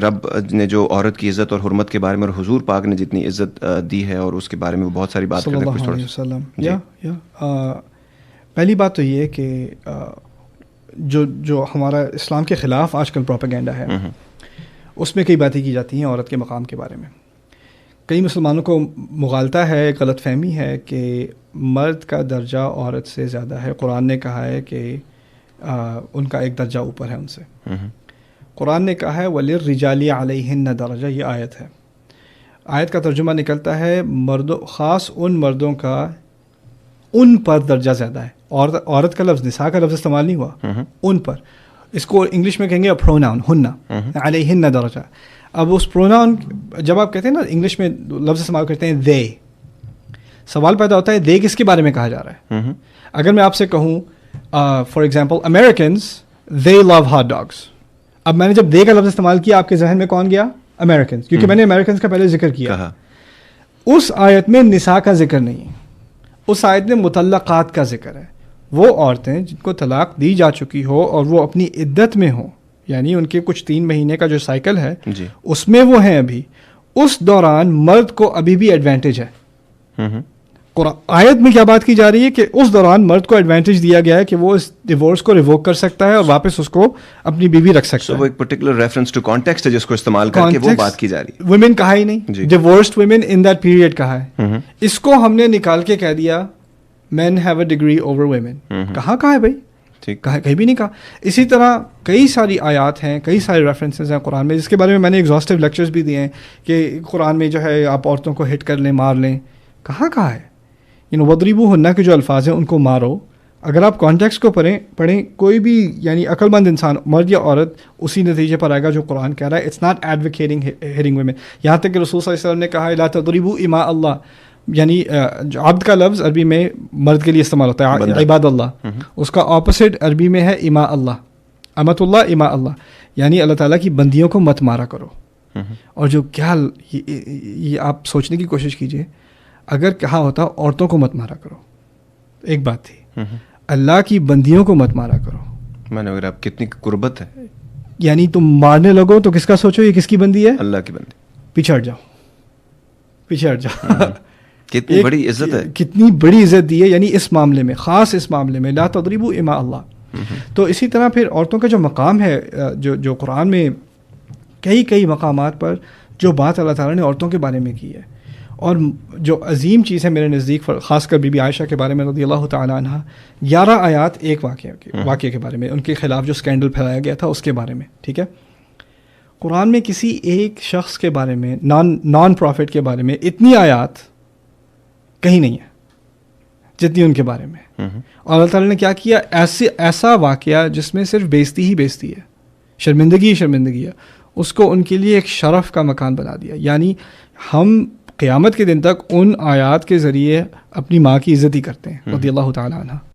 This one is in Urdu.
رب نے جو عورت کی عزت اور حرمت کے بارے میں اور حضور پاک نے جتنی عزت دی ہے اور اس کے بارے میں وہ بہت ساری بات صلی اللہ علیہ وسلم. پہلی بات تو یہ ہے کہ جو ہمارا اسلام کے خلاف آج کل پروپیگنڈا ہے اس میں کئی باتیں کی جاتی ہیں عورت کے مقام کے بارے میں. کئی مسلمانوں کو مغالطہ ہے, غلط فہمی ہے کہ مرد کا درجہ عورت سے زیادہ ہے. قرآن نے کہا ہے کہ ان کا ایک درجہ اوپر ہے ان سے. قرآن نے کہا ہے وَلِلرِّجَالِ عَلَيْهِنَّ درجہ, یہ آیت ہے. آیت کا ترجمہ نکلتا ہے مردوں, خاص ان مردوں کا ان پر درجہ زیادہ ہے. عورت کا لفظ, نساء کا لفظ استعمال نہیں ہوا, ان پر. اس کو انگلش میں کہیں گے پروناؤن, ہن, علیہن درجہ. اب اس پروناؤن جب آپ کہتے ہیں نا انگلش میں لفظ استعمال کرتے ہیں دے, سوال پیدا ہوتا ہے دے کس کے بارے میں کہا جا رہا ہے. اگر میں آپ سے کہوں for example Americans they love hot dogs, اب میں نے جب دے کا لفظ استعمال کیا آپ کے ذہن میں کون گیا؟ امیریکنز, کیونکہ میں نے امیریکنز کا پہلے ذکر کیا. اس آیت میں نساء کا ذکر نہیں ہے, اس آیت میں مطلقات کا ذکر ہے. وہ عورتیں جن کو طلاق دی جا چکی ہو اور وہ اپنی عدت میں ہوں, یعنی ان کے کچھ 3 مہینے کا جو سائیکل ہے اس میں وہ ہیں ابھی, اس دوران مرد کو ابھی بھی ایڈوانٹیج ہے. آیت میں کیا بات کی جا رہی ہے کہ اس دوران مرد کو ایڈوانٹیج دیا گیا ہے کہ وہ اس ڈیورس کو ریووک کر سکتا ہے اور واپس اس کو اپنی بیوی رکھ سکتا ہے. وہ ایک پرٹیکولر ریفرنس ٹو کانٹیکسٹ ہے جس کو استعمال کر کے وہ بات کی جا رہی ہے. ویمن کہا ہی نہیں, divorced women in that period کہا ہے. اس کو ہم نے نکال کے کہہ دیا man have a degree over women. کہاں کہا ہے بھائی, کہیں بھی نہیں کہا. اسی طرح کئی ساری آیات ہیں, کئی سارے ریفرنسز ہیں قرآن میں جس کے بارے میں میں نے ایگزاسٹیو لیکچرز بھی دیے ہیں کہ قرآن میں جو ہے آپ عورتوں کو ہٹ کر لیں, مار لیں. کہاں ہے وَضْرِبُوهُنَّ کے جو الفاظ ہیں ان کو مارو. اگر آپ کانٹیکسٹ کو پڑھیں کوئی بھی یعنی عقل مند انسان مرد یا عورت اسی نتیجے پر آئے گا جو قرآن کہہ رہا ہے. It's not advocating hearing women. یہاں تک کہ رسول صلی اللہ علیہ وسلم نے کہا ہے لا تضربوا اماء اللہ, یعنی عبد کا لفظ عربی میں مرد کے لیے استعمال ہوتا ہے, عباد اللہ. اس کا اپوزٹ عربی میں ہے اماء اللہ, امت اللہ اماء اللہ, یعنی اللہ تعالیٰ کی بندیوں کو مت مارا کرو. اور جو کیا یہ آپ سوچنے کی کوشش کیجئے, اگر کہا ہوتا عورتوں کو مت مارا کرو ایک بات تھی, اللہ کی بندیوں کو مت مارا کرو. میں نے اگر آپ کتنی قربت ہے, یعنی تم مارنے لگو تو کس کا سوچو یہ کس کی بندی ہے؟ اللہ کی بندی. پیچھے ہٹ جاؤ. کتنی بڑی عزت ہے, کتنی بڑی عزت دی ہے, یعنی اس معاملے میں, خاص اس معاملے میں لا تضربوا اماء اللہ. تو اسی طرح پھر عورتوں کا جو مقام ہے, جو قرآن میں کئی مقامات پر جو بات اللہ تعالیٰ نے عورتوں کے بارے میں کی ہے, اور جو عظیم چیز ہے میرے نزدیک, خاص کر بی بی عائشہ کے بارے میں رضی اللہ تعالیٰ عنہ, 11 آیات ایک واقعے کے بارے میں, ان کے خلاف جو اسکینڈل پھیلایا گیا تھا اس کے بارے میں. ٹھیک ہے, قرآن میں کسی ایک شخص کے بارے میں, نان پروفٹ کے بارے میں اتنی آیات کہیں نہیں ہے جتنی ان کے بارے میں. اور اللہ تعالیٰ نے کیا کیا, ایسا واقعہ جس میں صرف بےزتی ہی بےزتی ہے, شرمندگی ہے, اس کو ان کے لیے ایک شرف کا مکان بنا دیا. یعنی ہم قیامت کے دن تک ان آیات کے ذریعے اپنی ماں کی عزت ہی کرتے ہیں رضی اللہ تعالیٰ عنہ.